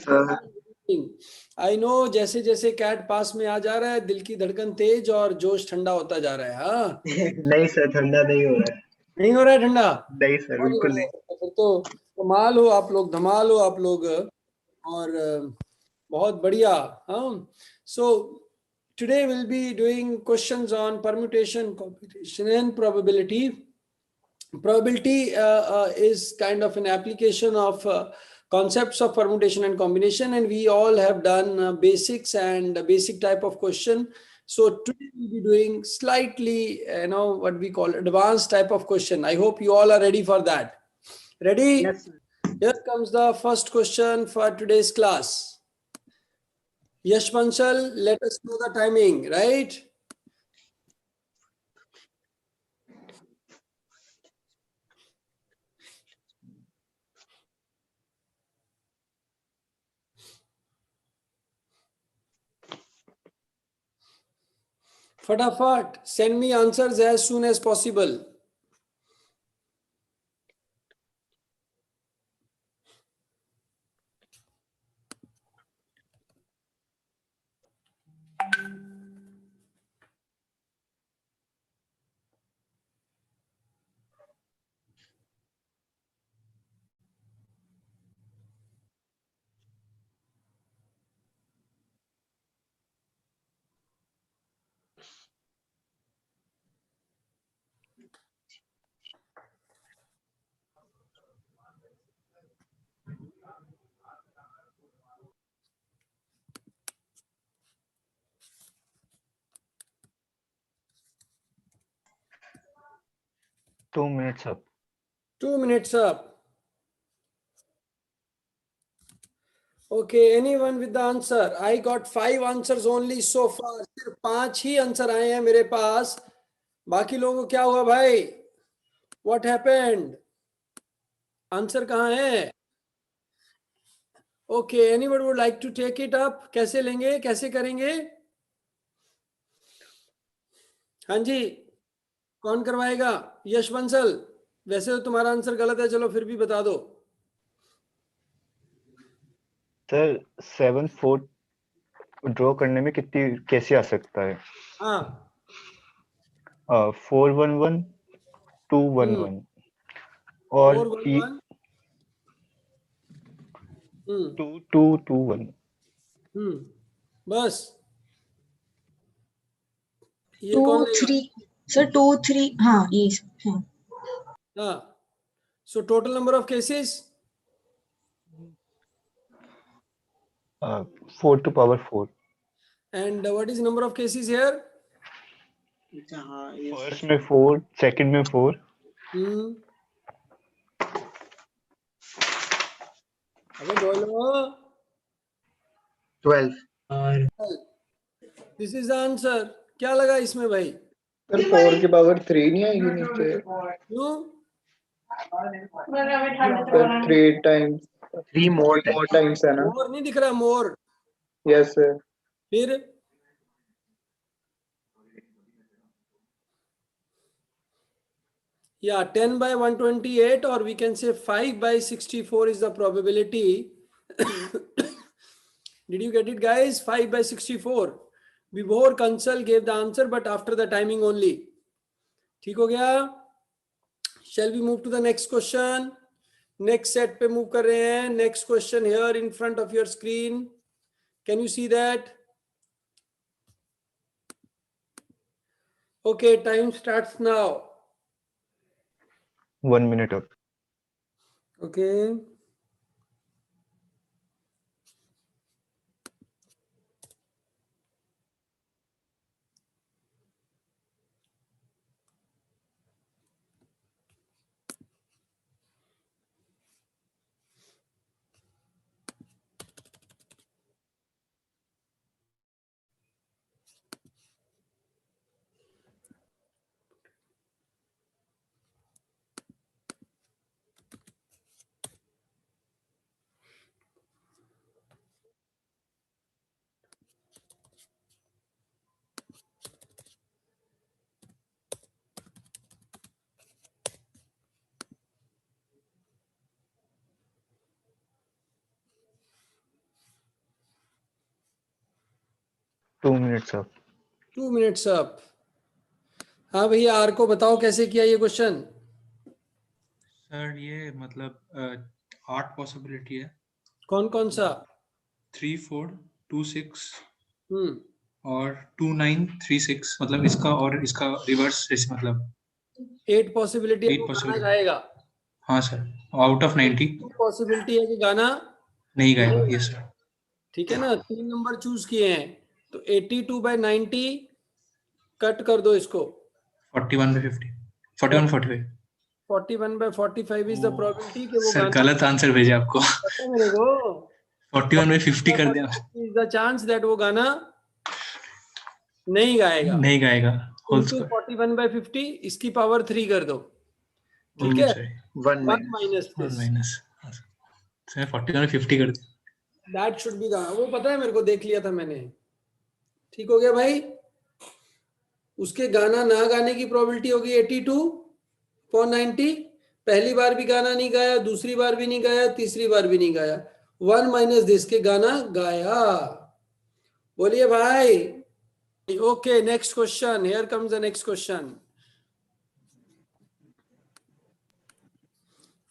Sir. I know, जैसे जैसे cat पास में आ जा रहा है दिल की धड़कन तेज और जोश ठंडा होता जा रहा है। हाँ, नहीं सर, ठंडा नहीं हो रहा है। नहीं हो रहा है ठंडा? नहीं सर, बहुत बिल्कुल बढ़िया, नहीं। फिर तो कमाल हो आप लोग, धमाल हो आप लोग। और बहुत बढ़िया। हाँ, so today will be doing questions on permutation, computation and probability. Probability is kind of an application of concepts of permutation and combination, and we all have done basics and basic type of question. So today we'll be doing slightly, what we call advanced type of question. I hope you all are ready for that. Ready? Yes, sir. Here comes the first question for today's class. Yash Bansal, let us know the timing, right? Fatafat, send me answers as soon as possible. Two minutes up. 2 minutes up. Okay, anyone with the answer? I got 5 answers only so far. सिर्फ 5 ही answer आए हैं मेरे पास. बाकी लोगों को क्या हुआ भाई? What happened? आंसर कहाँ है? Okay, anyone would like to take it up? कैसे लेंगे, कैसे करेंगे? हाँ जी, कौन करवाएगा? यश बंसल, वैसे तो तुम्हारा आंसर गलत है, चलो फिर भी बता दो. सर 7-4 ड्रॉ करने में कितनी कैसे आ सकता है? हाँ, 4-1-1, 2-1-1 और 4-1-1. 2-2-2-1. बस ये टू कौन लेगा? थ्री सर, 2-3, हाँ ये हाँ. हाँ, so total number of cases? 4 to power 4. And what is number of cases here? First में 4, सेकंड में 4. अबे बोलो. 12. This is the answer. क्या लगा इसमें भाई? सर 4 की पावर 3 नहीं आएगी नीचे? क्यों? सर 3 टाइम्स, 3 मोर टाइम्स है ना? मोर नहीं दिख रहा, मोर. Yes sir. फिर yeah, 10 by 128, or we can say 5 by 64 is the probability. Did you get it, guys? 5 by 64. Before Kansal gave the answer, but after the timing only. ठीक हो गया? Shall we move to the next question? Next set पे move कर रहे हैं. Next question here in front of your screen. Can you see that? Okay, time starts now. 1 minute up. Okay. 2 minutes up. 2 minutes up. हाँ भैया, are को बताओ कैसे किया ये क्वेश्चन. सर ये मतलब 8 पॉसिबिलिटी है. कौन कौन सा? 3 4 2 6 हम्म. और 2 9 3 6, मतलब इसका और इसका रिवर्स जैसे, मतलब 8 पॉसिबिलिटी है 8 वो गाना possibility. गाएगा. हाँ सर, आउट ऑफ 90 पॉसिबिलिटी है कि गाना नहीं गाएगा. Yes sir. ठीक है ना. 3 नंबर चूज किए हैं तो 82/90 कट कर दो इसको. 41/50, 41/45. 41/45 इज द प्रोबेबिलिटी कि वो सर गाना. गलत आंसर भेजे आपको. पता है मेरे को. 41/50 कर दिया. इज द चांस दैट वो गाना नहीं गाएगा. नहीं गाएगा. Whole into square. 41/50 इसकी पावर 3 कर दो. ठीक है. Sorry, 1 1 minus. Minus this. Minus. Sir 41/50 कर दिया. दैट शुड बी द, वो पता है मेरे को, देख लिया था मैंने. ठीक हो गया भाई. उसके गाना ना गाने की प्रोबेबिलिटी होगी 82/90. पहली बार भी गाना नहीं गाया, दूसरी बार भी नहीं गाया, तीसरी बार भी नहीं गाया. 1 माइनस दिस के गाना गाया. बोलिए भाई. Okay, next question. Here comes the next question.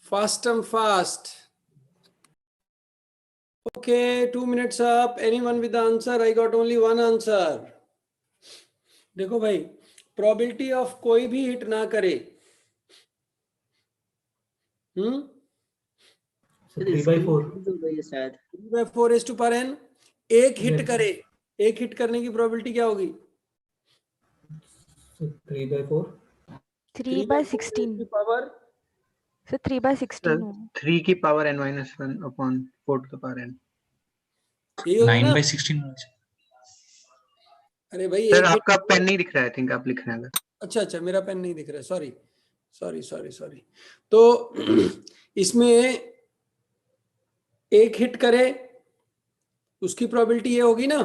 Fast and fast. Okay, 2 minutes up. Anyone with the answer? I got only one answer. देखो भाई, probability of कोई भी हिट ना करे. 3/4. 3/4 is to power n. एक हिट करे. एक hit करने की probability क्या होगी? 3/4. 3/16. Power So 3/16 होगा. 3 की power n minus 1 upon 4 to the power n. ये होगा ना? 9/16 होना चाहिए. अरे भाई, सर एक hit- आपका पेन नहीं दिख रहा है. आई थिंक आप लिख रहे हैं. अच्छा अच्छा, मेरा पेन नहीं दिख रहा है. सॉरी. तो इसमें एक हिट करे उसकी प्रोबेबिलिटी ये होगी ना.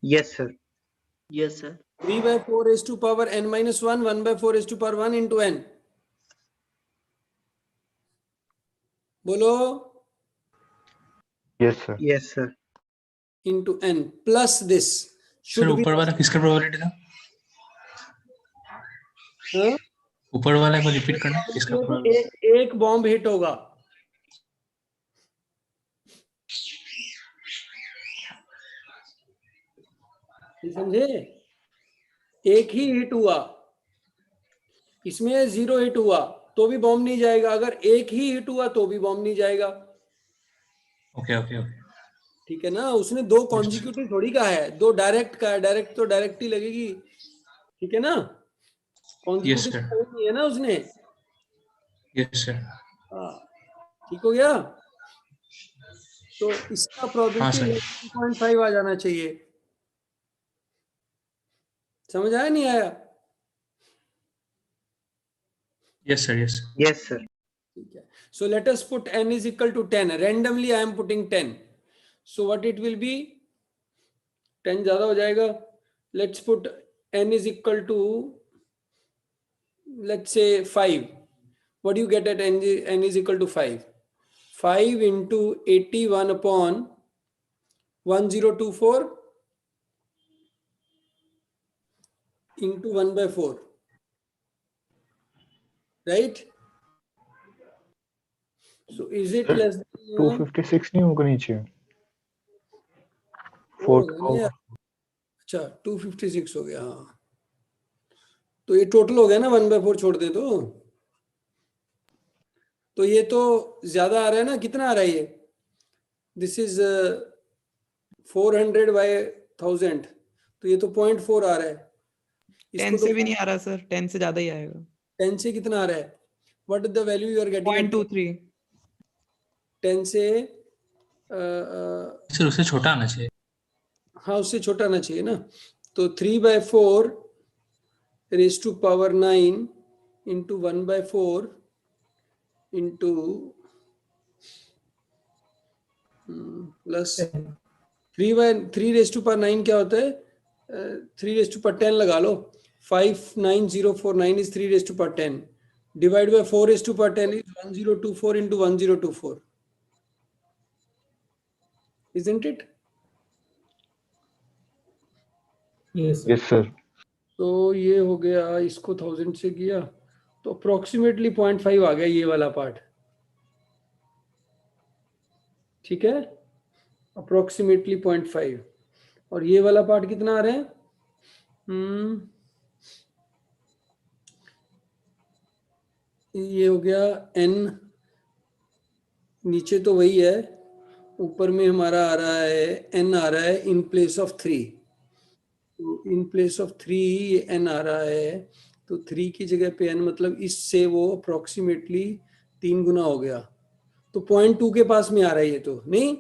Yes sir. Yes, sir. 3/4 is to power n minus 1. 1/4 is to power 1 into n. बोलो. Yes, sir. Yes sir. into n plus this sir should be. ऊपर वाला किसका प्रोबेबिलिटी था? हाँ? ऊपर वाला को रिपीट करना. किसका प्रोबेबिलिटी? एक बॉम्ब हिट होगा. समझे? एक ही हिट हुआ. इसमें 0 हिट हुआ तो भी बॉम्ब नहीं जाएगा. अगर एक ही हिट हुआ तो भी बॉम्ब नहीं जाएगा. Okay okay okay. ठीक है ना. उसने 2 कॉन्जिक्यूटिव थोड़ी कहा है, 2 डायरेक्ट का है. डायरेक्ट तो डायरेक्ट ही लगेगी. ठीक है ना. Yes, sir. कॉन्जिक्यूटिव नहीं है ना उसने. Yes sir. हाँ, ठीक हो गया. तो इसका हाँ, प्रोबेबिलिटी सर. 2.5 आ जाना चाहिए. समझ आया नहीं आया? Yes sir. Yes. Yes sir. ठीक है. So let us put n is equal to 10. Randomly I am putting 10. So what it will be? 10 ज्यादा हो जाएगा. Let's put n is equal to, let's say 5. What do you get at n is equal to 5? 5 into 81 upon 1024 into 1/4. Right? So is it Sir, less than 256 नहीं होगा नीचे. हो 4 गया ना? अच्छा, 256 हो गया. हाँ, तो ये टोटल हो गया ना. 1/4 छोड़ दे तो ये तो ज्यादा आ रहा है ना. कितना आ रहा है ये? This is 400/1000. तो ये तो 0.4 आ रहा है. 10 से भी नहीं आ रहा सर. 10 से ज्यादा ही आएगा. 10 से कितना आ रहा है? What is the value you are getting? 0.23. 10 से सर उससे छोटा आना चाहिए. हाँ, उससे छोटा आना चाहिए ना. तो 3/4 raised to power 9 into 1/4 into plus 3 raised to power 9 क्या होता है? 3 raised to power 10 लगा लो. 59049 is 3 raised to power 10. Divide by 4 raised to power 10 is 1024 into 1024. Isn't it? Yes, sir. Yes sir. तो ये हो गया, इसको 1000 से किया तो अप्रोक्सीमेटली 0.5 आ गया ये वाला पार्ट। ठीक है, अप्रोक्सीमेटली 0.5। और ये वाला पार्ट कितना आ रहा है? ये हो गया n, नीचे तो वही है, ऊपर में हमारा आ रहा है n आ रहा है इन प्लेस ऑफ 3। तो इन प्लेस ऑफ 3 ये n आ रहा है, तो 3 की जगह पे n, मतलब इससे वो अप्रोक्सीमेटली 3 गुना हो गया। तो 0.2 के पास में आ रहा है ये, तो नहीं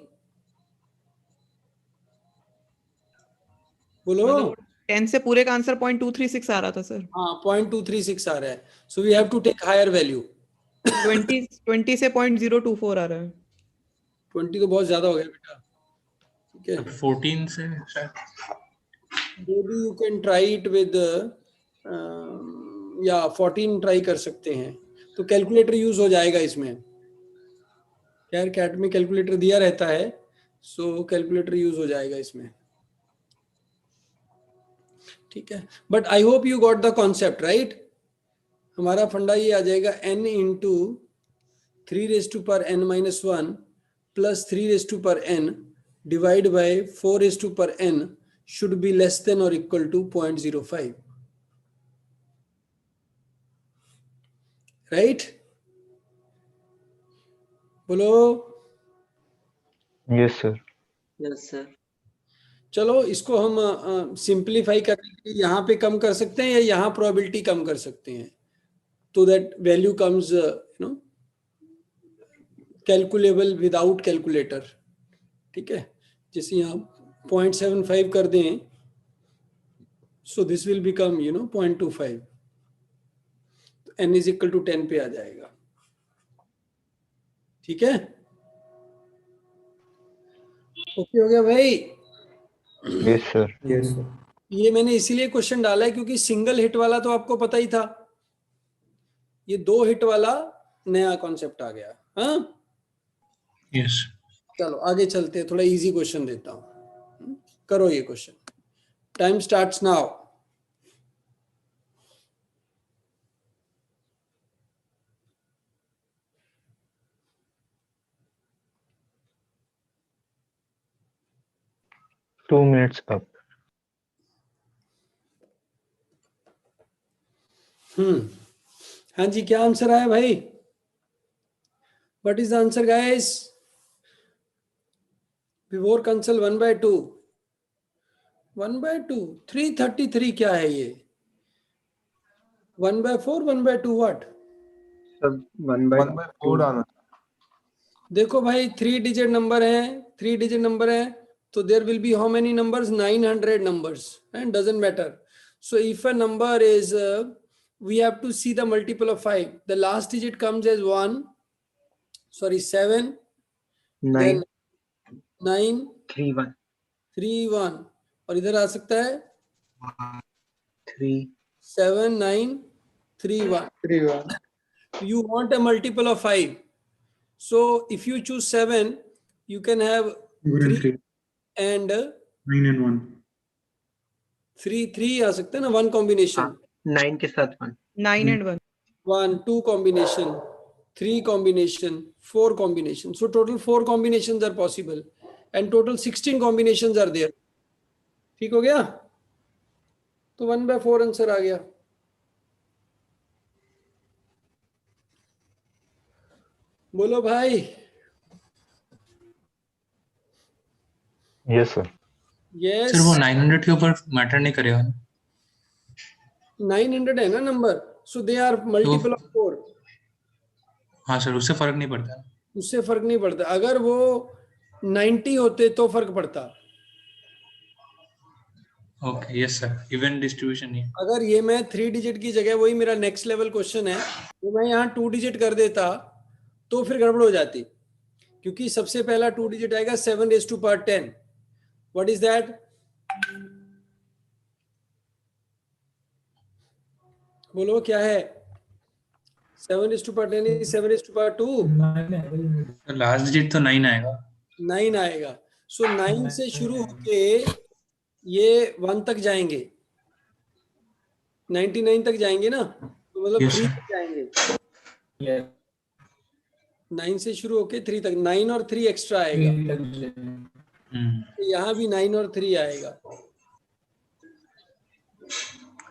बोलो। मतलब 10 से पूरे का आंसर 0.236 आ रहा था सर। हाँ 0.236 आ रहा है। So we have to take higher value. 20 से 0.024 आ रहा है। 20 तो बहुत ज्यादा हो गया बेटा। ठीक है, 14 से शायद। maybe you can try it with या 14 ट्राई कर सकते हैं, तो कैलकुलेटर यूज हो जाएगा इसमें। यार कैट में कैलकुलेटर दिया रहता है, सो कैलकुलेटर यूज हो जाएगा इसमें। ठीक है, but I hope you got the concept right. हमारा फंडा ये आ जाएगा n into 3⁻n-1 plus 3⁻n divide by 4⁻n should be less than or equal to 0.05, right? बोलो। Yes sir. Yes, sir. चलो इसको हम सिंप्लीफाई करने के लिए यहाँ पे कम कर सकते हैं या यहाँ प्रोबेबिलिटी कम कर सकते हैं, तो that value comes you know calculable without calculator. ठीक है, जैसे यहाँ 0.75 कर दें, सो दिस विल बिकम 0.25, तो n इज इक्वल टू 10 पे आ जाएगा। ठीक है, ओके हो गया भाई। Yes sir. Yes, sir. ये मैंने इसीलिए क्वेश्चन डाला है क्योंकि सिंगल हिट वाला तो आपको पता ही था, ये 2 हिट वाला नया कॉन्सेप्ट आ गया। हाँ यस। चलो आगे चलते हैं, थोड़ा इजी क्वेश्चन देता हूं, करो ये question. Time starts now. Two minutes up. हाँ जी, क्या आंसर आया भाई? What is the answer guys? विवोर कंसल 1/2, 1/2, 333 क्या है ये? 1/4, 1/2 व्हाट? सब 1/4 देखो भाई 3 डिजिट नंबर है, 3 डिजिट नंबर है, तो there will be how many numbers? 900 numbers, and doesn't matter. So if a number is we have to see the multiple of 5. The last digit comes as 7, 9 then 9, 3 1 3 1, और इधर आ सकता है 3 7 9 3 1. 3 1 You want a multiple of 5. So if you choose 7, you can have 3 and 9 and 1. 3 आ सकता है ना, 1 combination, 9 के साथ 1 9 and 1. 1 2 combination, 3 combination, 4 combination. So total 4 combinations are possible and total 16 combinations are there. ठीक हो गया, तो 1/4 आंसर आ गया। बोलो भाई। Yes sir. यस, सर वो 900 के ऊपर मैटर नहीं करेगा ना? 900 है ना number, so they are multiple of 4। हाँ सर, उससे फर्क नहीं पड़ता। उससे फर्क नहीं पड़ता, अगर वो 90 होते तो फर्क पड़ता। Okay yes sir, even distribution नहीं है। अगर ये मैं 3 डिजिट की जगह, वही मेरा नेक्स्ट लेवल क्वेश्चन है, तो मैं यहाँ 2 डिजिट कर देता तो फिर गड़बड़ हो जाती, क्योंकि सबसे पहला 2 डिजिट आएगा 7⁻10। What is that? बोलो क्या है? 7:10 is 7:2, लास्ट डिजिट तो 9 आएगा। 9 आएगा। सो 9 से शुरू होके ये 1 तक जाएंगे, 99 तक जाएंगे ना, तो मतलब Yes, 3 sir. तक जाएंगे। Yes. 9 से शुरू होके 3 तक, 9 और 3 एक्स्ट्रा आएगा, Three लग जाएंगे। तो यहाँ भी 9 और 3 आएगा।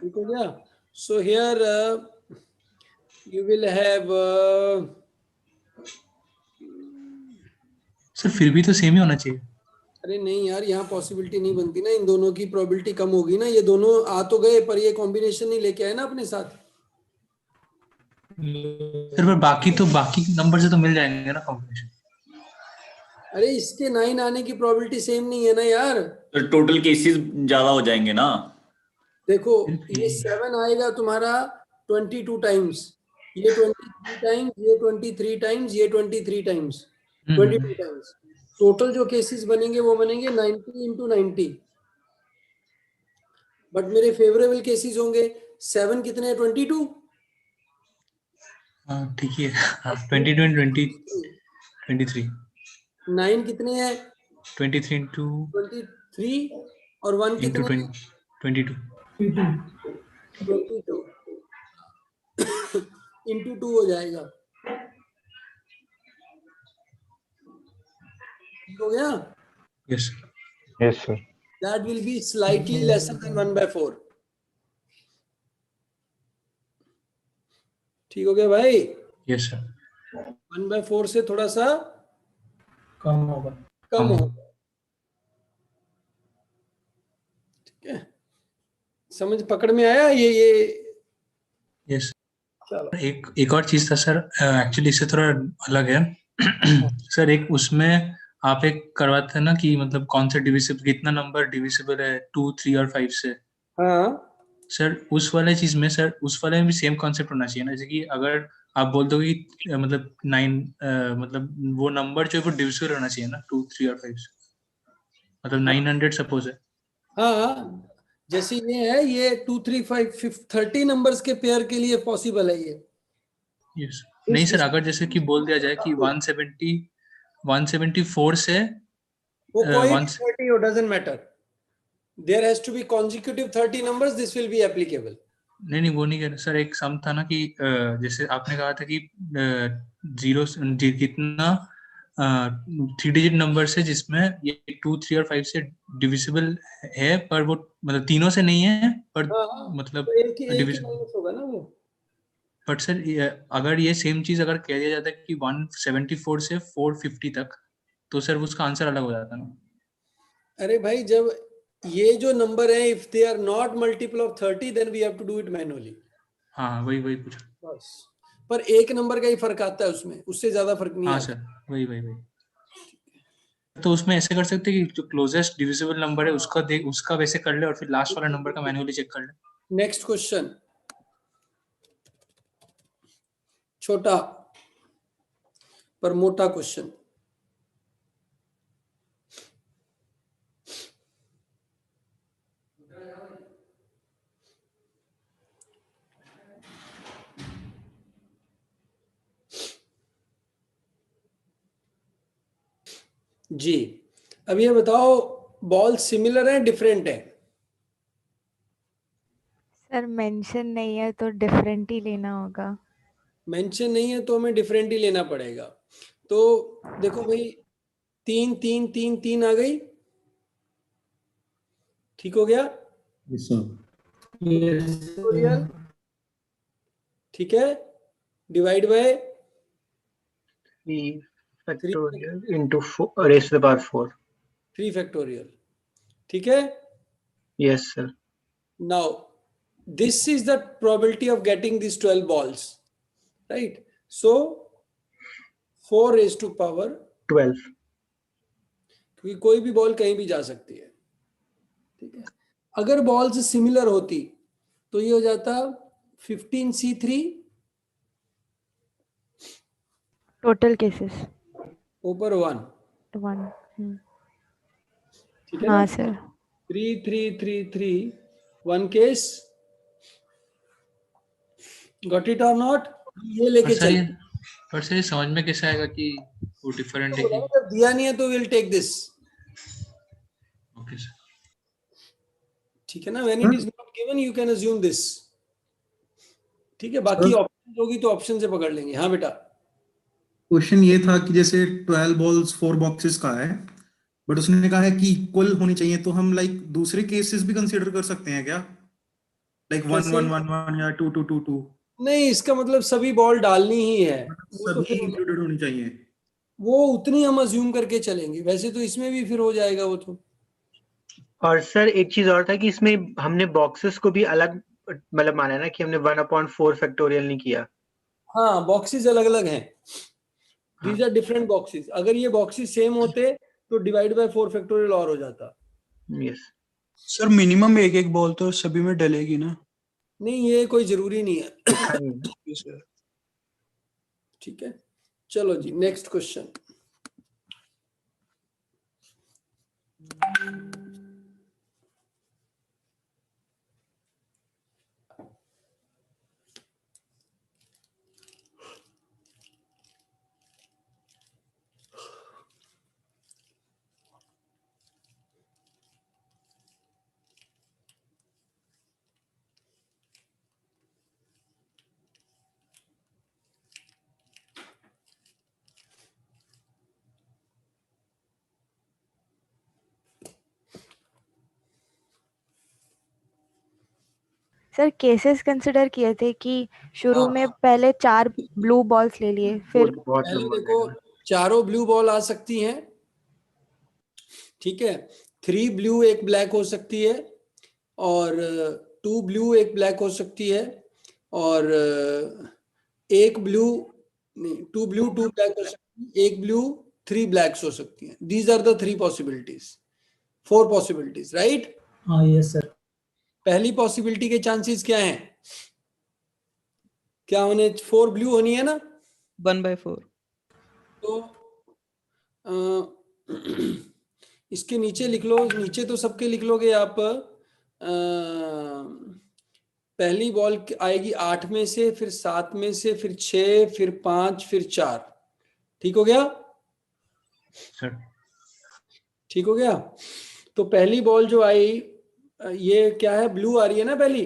ठीक हो गया? So here you will have sir फिर भी तो सेम ही होना चाहिए। अरे नहीं यार, यहाँ पॉसिबिलिटी नहीं बनती ना, इन दोनों की प्रोबेबिलिटी कम होगी ना, ये दोनों आ तो गए पर ये कॉम्बिनेशन नहीं लेके आए ना अपने साथ। सर पर बाकी नंबर से तो मिल जाएंगे ना कॉम्बिनेशन। अरे इसके 9 आने की प्रोबेबिलिटी सेम नहीं है ना यार। तो टोटल केसेस ज्यादा हो जाएंगे ना। देखो फिर ये 7 आएगा तुम्हारा 22 टाइम्स, ये 23 टाइम्स, ये 23 टाइम्स, ये 23 टाइम्स, 22 टाइम्स। टोटल जो केसेस बनेंगे वो बनेंगे 90 into 90। बट मेरे फेवरेबल केसेस होंगे 7 कितने हैं? 22। हाँ ठीक है, 22 and 23 9 कितने हैं? 23 into 23 और 1 into कितने हैं? 22 22 into 2 हो जाएगा। ठीक हो गया? Yes yes sir. That will be slightly lesser than 1/4। ठीक हो गया भाई? Yes sir. 1/4 से थोड़ा सा कम होगा। कम कम। हो। ठीक है, समझ पकड़ में आया ये? यस चलो एक और चीज था सर, एक्चुअली इससे थोड़ा अलग है। सर एक उसमें आप एक करवाते हैं ना कि मतलब कौन सा डिविजिबल, कितना नंबर डिविजिबल है 2, 3 और 5 से। हाँ सर उस वाले चीज में, सर उस वाले में भी सेम कॉन्सेप्ट होना चाहिए ना, जैसे कि अगर आप बोल दो कि मतलब 9 मतलब वो नंबर जो है वो डिविजिबल होना चाहिए ना 2, 3 और 5 से, मतलब 900 सपोज है। हाँ, जैसे ये है, ये 2, 3, 5, 30 नंबर्स के पेयर के लिए पॉसिबल है ये। यस नहीं सर, अगर जैसे कि बोल दिया जाए कि 174 से वो कोई भी 1 30 हो, doesn't matter. There has to be consecutive 30 numbers. This will be applicable. नहीं वो नहीं कह रहा सर, एक सम था ना कि जैसे आपने कहा था कि जीरो कितना 3 डिजिट नंबर से जिसमें ये 2, 3 और 5 से डिविजिबल है, पर वो मतलब तीनों से नहीं है, पर हाँ, मतलब तो एक ही डिविजिबल। माइनस होगा ना वो। बट सर अगर ये सेम चीज अगर कह दिया जाता है कि 174 से 450 तक, तो सर उसका आंसर अलग हो जाता ना। अरे भाई, जब ये जो नंबर है, if they are not multiple of 30, then we have to do it manually. हाँ वही पूछा। बस, पर एक नंबर का ही फर्क आता है उसमें, उससे ज्यादा फर्क नहीं हाँ आता। सर वही तो उसमें ऐसे कर सकते हैं कि जो क्लोजेस्ट डिविजिबल नंबर है उसका वैसे कर ले, और फिर लास्ट वाला नंबर का मैन्युअली चेक कर ले। नेक्स्ट क्वेश्चन, छोटा पर मोटा क्वेश्चन। जी, अब ये बताओ, बॉल सिमिलर है डिफरेंट है? सर मेंशन नहीं है तो डिफरेंट ही लेना होगा। मेंशन नहीं है तो हमें डिफरेंट ही लेना पड़ेगा। तो देखो भाई, 3 3 3 3 आ गई। ठीक हो गया? फैक्टोरियल। ठीक है, divide by 3 factorial into 4 raised to the power 4. 3 factorial. ठीक है, Yes, sir. now this is the probability of getting these 12 balls, right? So 4 raised to power 12. क्योंकि कोई भी बॉल कहीं भी जा सकती है। ठीक है, अगर बॉल्स सिमिलर होती तो ये हो जाता 15C3 टोटल केसेस ऊपर 1। 1। ठीक है हाँ ना? सर। 3 3 3 3 1 केस। गॉट इट और नॉट? ये लेके चल। पर सर ये समझ में कैसे आएगा कि वो डिफरेंट है कि? जब दिया नहीं है तो will take this. Okay sir. ठीक है ना, when it is not given you can assume this. ठीक है, बाकी Sir? ऑप्शन होगी तो ऑप्शन से पकड़ लेंगे। हाँ बेटा, क्वेश्चन ये था कि जैसे 12 बॉल्स 4 बॉक्सेस का है, बट उसने कहा है कि इक्वल होनी चाहिए, तो हम लाइक दूसरे केसेस भी कंसीडर कर सकते हैं क्या? लाइक 1 कैसे? 1 1 1 या 2 2 2 2, नहीं, इसका मतलब सभी बॉल डालनी ही है, वो तो सभी फिर इंक्लूडेड होनी चाहिए। वो उतनी हम अज्यूम करके चलेंगे। वैसे तो इसमें भी फिर हो जाएगा वो तो। और सर एक चीज और था कि इसमें हमने बॉक्सेस को भी अलग मतलब माना है ना, कि हमने 1/4 फैक्टोरियल नहीं किया। हाँ, बॉक्सेस अलग अलग हैं, दीज आर डिफरेंट बॉक्सेस। अगर ये बॉक्सेस सेम होते तो डिवाइड बाय 4 फैक्टोरियल और हो जाता। यस सर मिनिमम एक एक बॉल तो सभी में डलेगी ना? नहीं, ये कोई जरूरी नहीं है। लिखा नहीं है। जी सर। ठीक है, चलो जी, next question. Sir cases consider किए थे कि शुरू हाँ। में पहले 4 ब्लू बॉल्स ले लिए, फिर बहुत पहले लंबा देखो, जाएगा। चारों ब्लू बॉल आ सकती हैं। ठीक है, 3 ब्लू 1 ब्लैक हो सकती है, और 2 ब्लू 1 ब्लैक हो सकती है, और 1 ब्लू नहीं, 2 ब्लू 2 ब्लैक हो सकती है, 1 ब्लू 3 ब्लैक्स हो सकती हैं। These are the 3 possibilities, 4 possibilities, right. हाँ यस सर। पहली पॉसिबिलिटी के चांसेस क्या हैं? क्या होने, 4 ब्लू होनी है ना, 1/4। तो इसके नीचे लिख लो, नीचे तो सबके लिख लोगे आप। पहली बॉल आएगी 8 में से, फिर 7 में से, फिर 6, फिर 5, फिर 4। ठीक हो गया? सर ठीक हो गया। तो पहली बॉल जो आई, ये क्या है, ब्लू आ रही है ना पहली।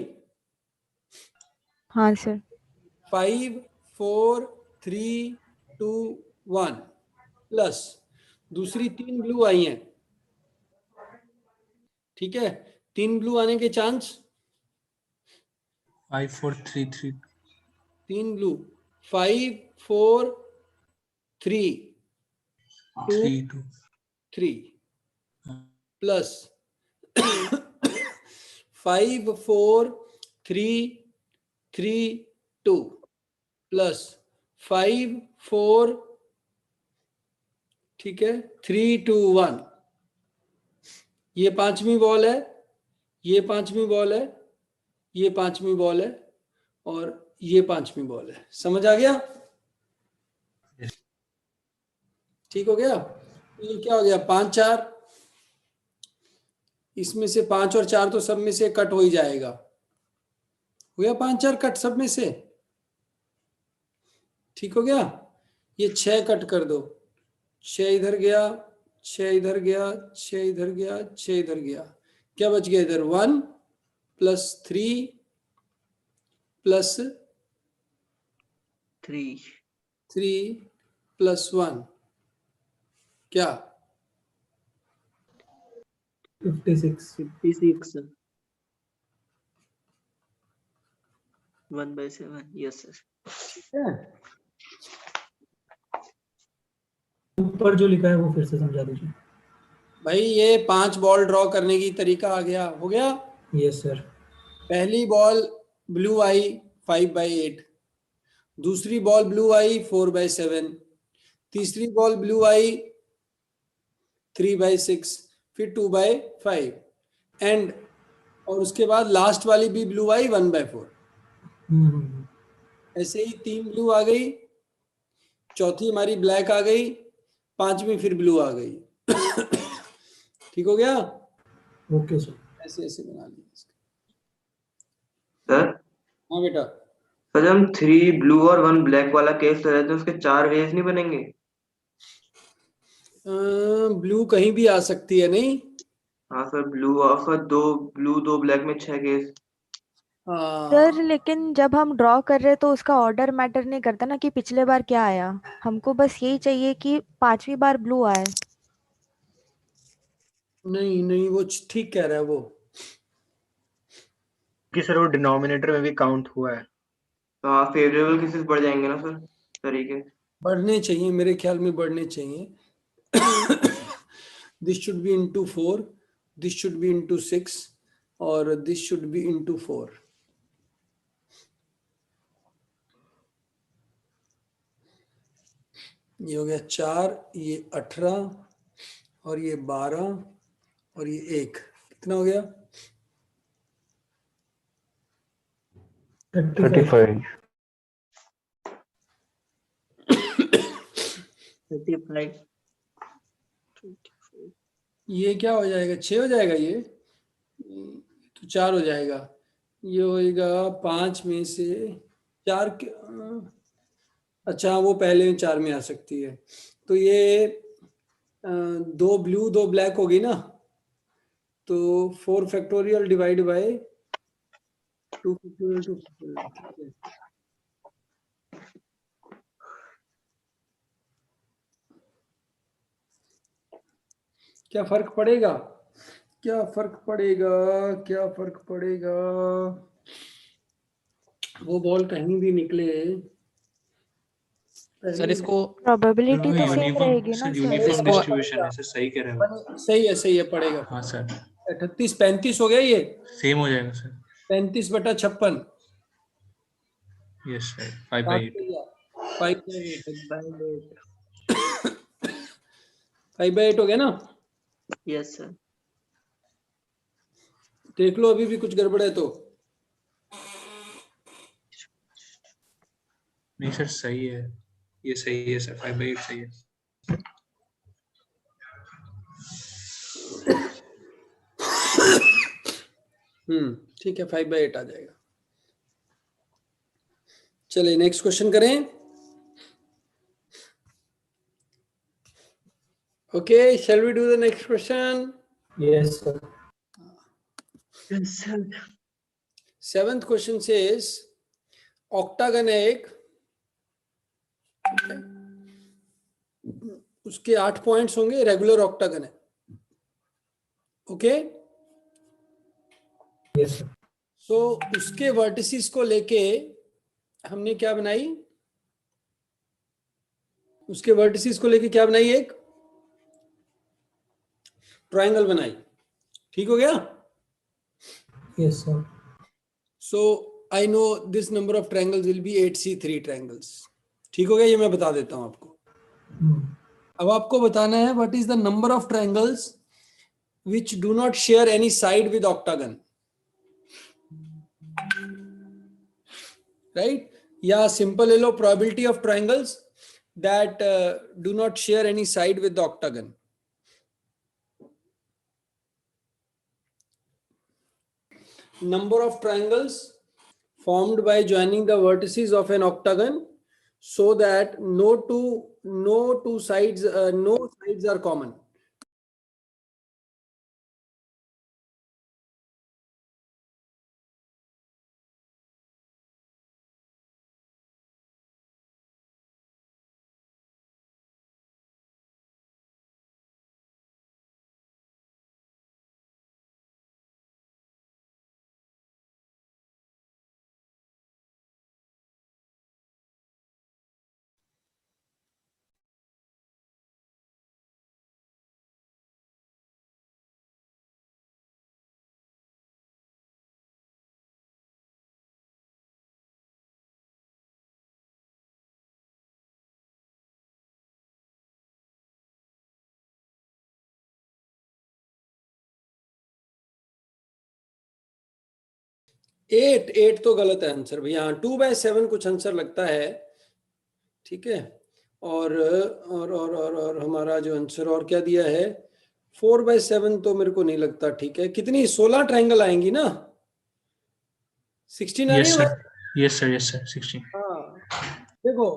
हाँ सर 5 4 3 2 1 प्लस दूसरी 3 ब्लू आई हैं। ठीक है, 3 ब्लू आने के चांस, 5 4 3 3 3 ब्लू, 5 4 3 2 3 2 3 प्लस 5 4 3 3 2 प्लस 5 4, ठीक है, 3 2 1। ये 5वीं बॉल है, ये 5वीं बॉल है, ये 5वीं बॉल है, और ये 5वीं बॉल है। समझ आ गया? ठीक हो गया। ये क्या हो गया, 5 4, इसमें से 5 और 4 तो सब में से कट हो ही जाएगा। हो गया 5 4 कट सब में से। ठीक हो गया। ये 6 कट कर दो, 6 इधर गया, 6 इधर गया, 6 इधर गया, 6 इधर गया। क्या बच गया इधर, 1 प्लस 3 प्लस 3 प्लस 1, क्या 56। 1/7, यस सर। ठीक है। ऊपर जो लिखा है वो फिर से समझा दीजिए। भाई ये 5 बॉल ड्रॉ करने की तरीका आ गया, हो गया। Yes sir. पहली बॉल ब्लू आई 5/8, दूसरी बॉल ब्लू आई 4/7, तीसरी बॉल ब्लू आई 3/6, फिर 2/5, एंड और उसके बाद लास्ट वाली भी ब्लू आई 1/4। ऐसे ही 3 ब्लू आ गई, चौथी हमारी ब्लैक आ गई, 5वीं फिर ब्लू आ गई। ठीक हो गया। Okay sir. ऐसे ऐसे बना लिया। सर हाँ बेटा, सर जब हम 3 ब्लू और 1 ब्लैक वाला केस ले रहे थे, उसके 4 वेज नहीं बनेंगे? ब्लू कहीं भी आ सकती है, नहीं हाँ सर, ब्लू और सर दो ब्लैक में 6 केस। सर लेकिन जब हम ड्रॉ कर रहे हैं तो उसका ऑर्डर मैटर नहीं करता ना कि पिछले बार क्या आया, हमको बस यही चाहिए कि 5वीं बार ब्लू आए। नहीं नहीं, वो ठीक कह रहा है वो। कि सर वो डिनोमिनेटर में भी काउंट हुआ है। तो हाँ, फेवरेबल केसेस बढ़ जाएंगे ना सर तरीके। बढ़ने चाहिए, मेरे ख्याल में बढ़ने चाहिए। This should be into 4, this should be into 6 और दिस शुड बी इनटू 4। ये हो गया 4, ये 18 और ये 12 और ये 1, कितना हो गया? 35। 35। ये क्या हो जाएगा? 6 हो जाएगा, ये तो 4 हो जाएगा। ये होएगा 5 में से 4 के, अच्छा वो पहले 4 में आ सकती है। तो ये 2 ब्लू 2 ब्लैक होगी ना, तो 4 factorial divide by 2 factorial 2 factorial. क्या फर्क पड़ेगा? क्या फर्क पड़ेगा? क्या फर्क पड़ेगा? वो बॉल कहीं भी निकले, सर इसको प्रोबेबिलिटी तो सेम यूनिफॉर्म रहेगी ना सर, सर। यूनिफॉर्म इसको डिस्ट्रीब्यूशन है सर, सही कह रहे हो। सही है पड़ेगा। हाँ सर, 38 35 हो गया, ये सेम हो जाएगा सर। 35/56। Yes sir, 5/8। 5/8 हो गया ना? Yes sir. देख लो अभी भी कुछ गड़बड़ है तो। नहीं सर सही है, ये सही है सर, 5/8 सही है। ठीक है, 5/8 आ जाएगा। चलिए नेक्स्ट क्वेश्चन करें। Okay, shall we do the next question? Yes, sir. Yes, sir. 7th question says octagon है एक, उसके 8 पॉइंट्स होंगे, रेगुलर ऑक्टागन है। Okay, Yes, sir. सो उसके वर्टिसेस को लेके हमने क्या बनाई? उसके वर्टिसेस को लेके क्या बनाई? एक ट्रायंगल बनाई। ठीक हो गया? Yes, sir. So I know this number of triangles will be 8C3 triangles. ठीक हो गया? ये मैं बता देता हूं आपको। अब आपको बताना है what is the number of triangles which do not share any side with octagon, right? या सिंपल ले लो, probability of triangles that do not share any side with the octagon. Number of triangles formed by joining the vertices of an octagon so that no two sides are common. Eight तो गलत है answer भैया। 2/7 कुछ answer लगता है, ठीक है। और हमारा जो आंसर और क्या दिया है, 4/7 तो मेरे को नहीं लगता। ठीक है, कितनी 16 ट्रायंगल आएंगी ना? 16 आ रही है? Yes sir 16। हाँ, देखो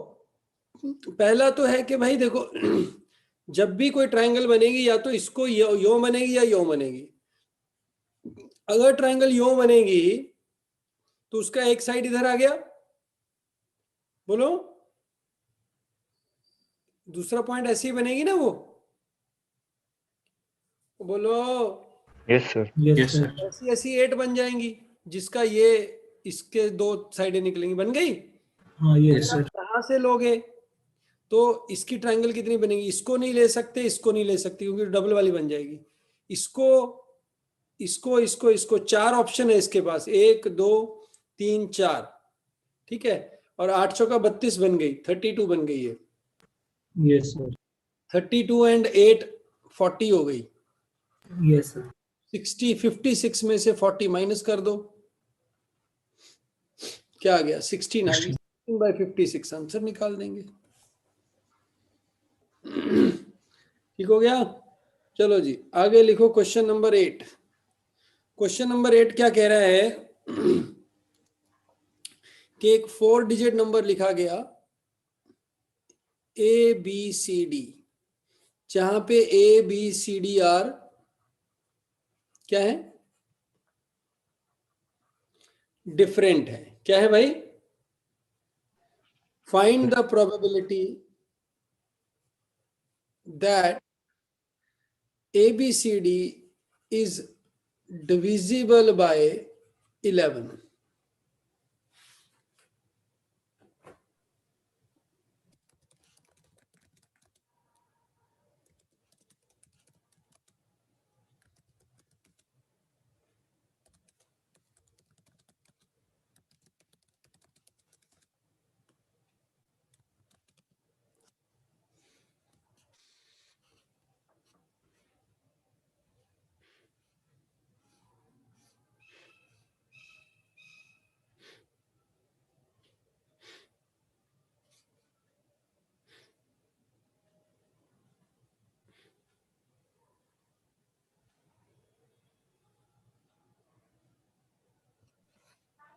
पहला तो है कि भाई देखो जब भी कोई ट्रायंगल बनेगी या तो इसको यो बनेगी या यो बनेगी। अगर ट्रायंगल यो बनेगी तो उसका एक साइड इधर आ गया, बोलो, दूसरा पॉइंट ऐसे ही बनेगी ना वो, बोलो। Yes sir. Yes sir. ऐसी ऐसी 8 बन जाएंगी जिसका ये इसके 2 साइडें निकलेंगी, बन गई। हाँ यस सर। कहाँ से लोगे तो इसकी ट्रायंगल कितनी बनेगी, इसको नहीं ले सकते, इसको नहीं ले सकते क्योंकि डबल वाली बन जाएगी। इसको इसको इसको इसको 4 ऑप्शन है इसके पास, 1 2 3 4, ठीक है। और 8 का 32 बन गई, 32 बन गई है। Yes sir. 32 एंड 8 40 हो गई। Yes sir. 60 56 में से 40 माइनस कर दो, क्या आ गया 16 आ गई। 16/56 आंसर निकाल देंगे। ठीक हो गया। चलो जी आगे लिखो क्वेश्चन नंबर 8। क्वेश्चन नंबर 8 क्या कह रहा है कि एक 4 डिजिट नंबर लिखा गया ABCD, जहां पे ABCD आर क्या है, डिफरेंट है। क्या है भाई, find the probability that ABCD is divisible by 11.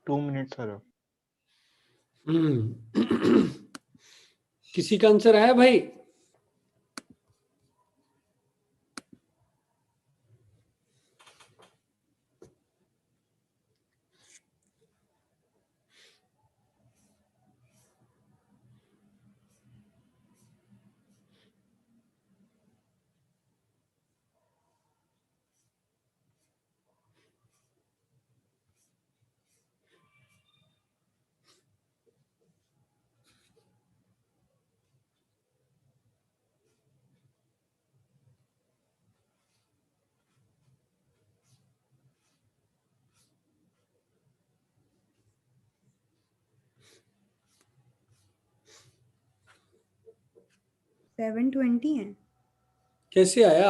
Two minutes sir. किसी का आंसर आया भाई? सेवन 20 है। कैसे आया?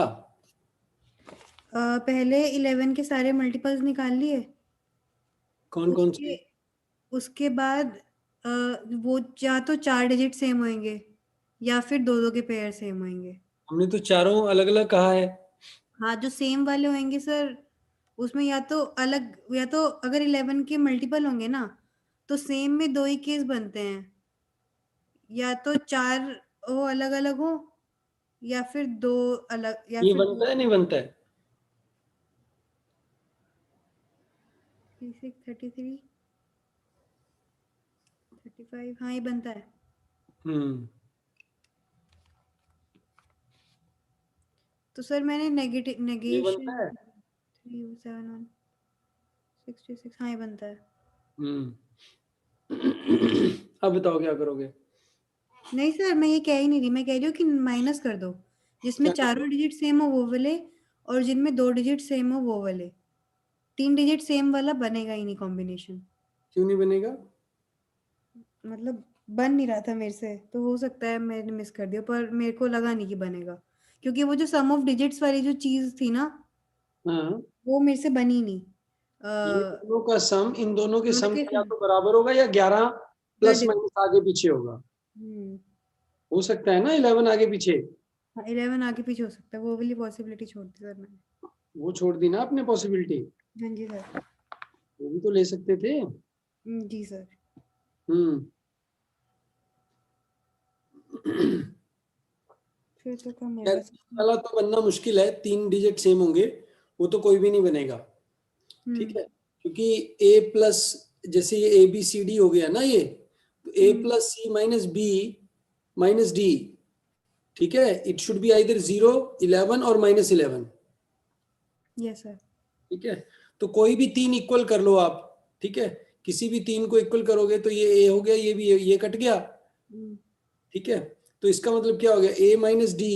पहले 11 के सारे मल्टीपल्स निकाल लिए। कौन कौन से? उसके बाद वो या तो 4 डिजिट सेम होंगे या फिर 2-2 के पेयर सेम होंगे। हमने तो चारों अलग अलग कहा है। हाँ जो सेम वाले होंगे सर उसमें या तो अलग, या तो अगर 11 के मल्टीपल होंगे ना तो सेम में 2 ही केस बनते हैं, या तो 4 वो अलग अलग हो या फिर 2 अलग, या ये फिर बनता है नहीं बनता है? 36 33 35, हाँ ये बनता है। तो सर मैंने ये नेगेशन बनता है? 371 66, हाँ ये बनता है। अब बताओ क्या करोगे? नहीं सर मैं ये कह ही नहीं रही, मैं कह रही हूँ कि माइनस कर दो, जिसमें क्या? चारों डिजिट सेम हो वो वाले, और जिनमें 2 डिजिट सेम हो वो वाले। 3 डिजिट सेम वाला बनेगा ही नहीं कॉम्बिनेशन। क्यों नहीं बनेगा? मतलब बन नहीं रहा था मेरे से, तो हो सकता है मैंने मिस कर दिया, पर मेरे को लगा नहीं कि बनेगा क्योंकि वो जो सम ऑफ डिजिट्स वाली जो चीज थी ना हाँ वो मेरे से बनी नहीं। ये दोनों का सम इन दोनों के दोनों सम के का या सम तो बराबर होगा या 11 प्लस सर माइनस आगे पीछे होगा। हम्म, हो सकता है ना 11 आगे पीछे। हाँ 11 आगे पीछे हो सकता है, वो वाली पॉसिबिलिटी छोड़ दी सर मैंने। वो छोड़ दी ना आपने पॉसिबिलिटी, हाँ जी सर। वो भी तो ले सकते थे। जी सर। फिर तो कम होगा। वाला तो बनना मुश्किल है, 3 डिजिट सेम होंगे, वो तो कोई भी नहीं बनेगा। ठीक है, क्योंकि ए प्लस, जैसे ये ए बी सी डी हो गया ना, ये तो ए प्लस सी माइनस बी माइनस डी, ठीक है, इट शुड बी आइदर 0, 11 और -11। Yes sir. ठीक है, तो कोई भी 3 इक्वल कर लो आप, ठीक है, किसी भी 3 को इक्वल करोगे तो ये ए हो गया, ये भी ये कट गया, ठीक है, तो इसका मतलब क्या हो गया, a minus D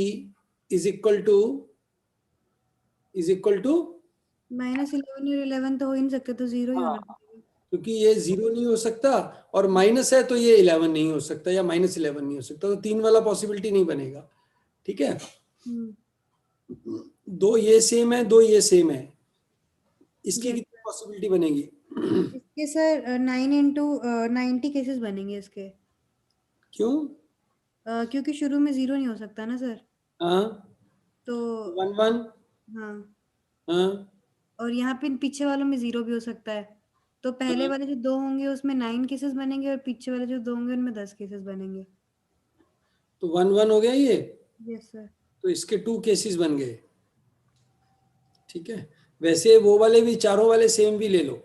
is equal to -11 और 11 तो हो ही नहीं सकते, तो 0 ही होना चाहिए। क्योंकि ये 0 नहीं हो सकता और माइनस है तो ये 11 नहीं हो सकता या -11 नहीं हो सकता, तो 3 वाला पॉसिबिलिटी नहीं बनेगा। ठीक है, 2 ये सेम है, 2 ये सेम है, इसकी कितनी पॉसिबिलिटी बनेगी? इसके सर 9 into 90 केसेस बनेंगे इसके। क्यों? क्योंकि शुरू में 0 नहीं हो सकता ना सर। हाँ, तो 1 1, हाँ, हाँ, और यहाँ पे पीछे वालों में 0 भी हो सकता है, तो पहले वाले जो 2 होंगे उसमें 9 केसेस बनेंगे और पीछे वाले जो 2 होंगे उनमें 10 केसेस बनेंगे। तो 1 1 हो गया ये। Yes sir. तो इसके 2 केसेस बन गए। ठीक है, वैसे वो वाले भी, चारों वाले सेम भी ले लो।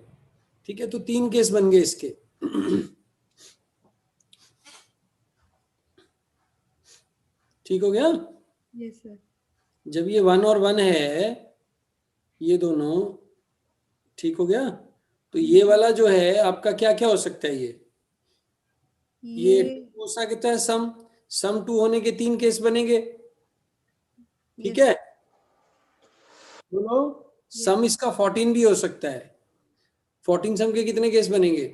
ठीक है, तो 3 केस बन गए इसके। ठीक हो गया? Yes sir. जब ये 1 और 1 है, ये दोनों, ठीक हो गया, तो ये वाला जो है आपका क्या क्या हो सकता है? ये 2 हो सकता है, सम 2 होने के 3 केस बनेंगे। ठीक है, बोलो, सम इसका 14 भी हो सकता है। 14 सम के कितने केस बनेंगे?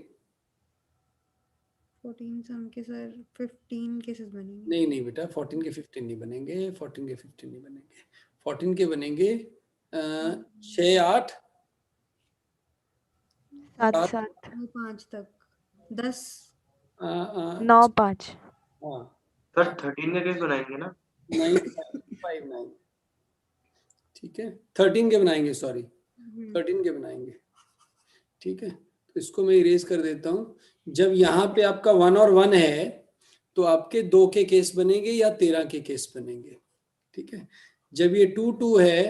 14 सम के सर 15 केसेस बनेंगे। नहीं बेटा, 14 के 15 नहीं बनेंगे, 14 के 15 नहीं बनेंगे। 14 के बनेंगे 6 8 7 7 5 तक 10 9 5। हाँ सर 13 के केस बनाएंगे ना? 9 5 9। ठीक है, 13 के बनाएंगे, सॉरी 13 के बनाएंगे। ठीक है, तो इसको मैं इरेज कर देता हूं। जब यहाँ पे आपका 1 और 1 है तो आपके 2 के केस बनेंगे या 13 के केस बनेंगे। ठीक है, जब ये 2 2 है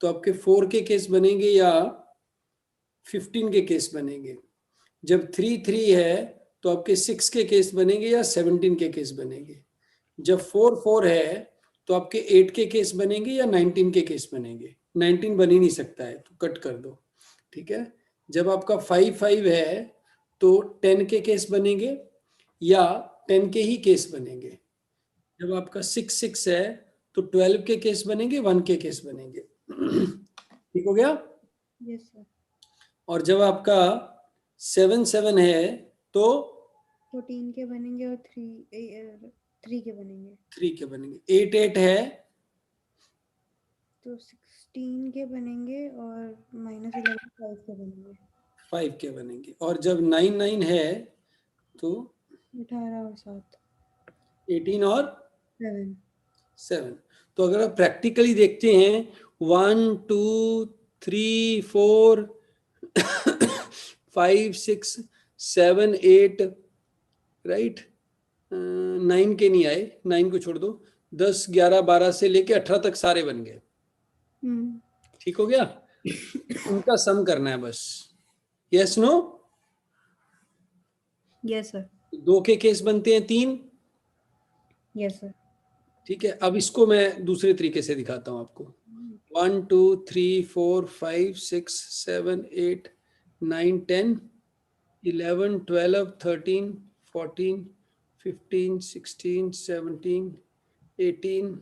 तो आपके 4 के केस बनेंगे या 15 के केस बनेंगे। जब 3 3 है तो आपके 6 के केस बनेंगे या 17 के केस बनेंगे। जब 4 4 है तो आपके 8 के केस बनेंगे या 19 के केस बनेंगे। 19 बन ही नहीं सकता है, तो कट कर दो। ठीक है, जब आपका 5 5 है तो 10 के केस बनेंगे या 10 के ही केस बनेंगे। जब आपका 6 6 है तो 12 के केस बनेंगे, 1 के केस बनेंगे। ठीक हो गया? Yes sir. और जब आपका 7 7 है तो 14 के बनेंगे और 3 के बनेंगे। 3 के बनेंगे। 8 8 है तो 16 के बनेंगे और -11 5 के बनेंगे। 5 के बनेंगे। और जब 9 9 है तो 18 और 7 18 और 7 7। तो अगर आप प्रैक्टिकली देखते हैं 1 2 3 4 5 6 7 8, राइट, 9 के नहीं आए, 9 को छोड़ दो, 10 11 12 से लेके 18 तक सारे बन गए। ठीक हो गया? उनका सम करना है बस। Yes no? Yes sir. 2 के केस बनते हैं 3। Yes sir. ठीक है, अब इसको मैं दूसरे तरीके से दिखाता हूं आपको। 1 2 3 4 5 6 7 8 9 10 11 12 13 14 15 16 17 18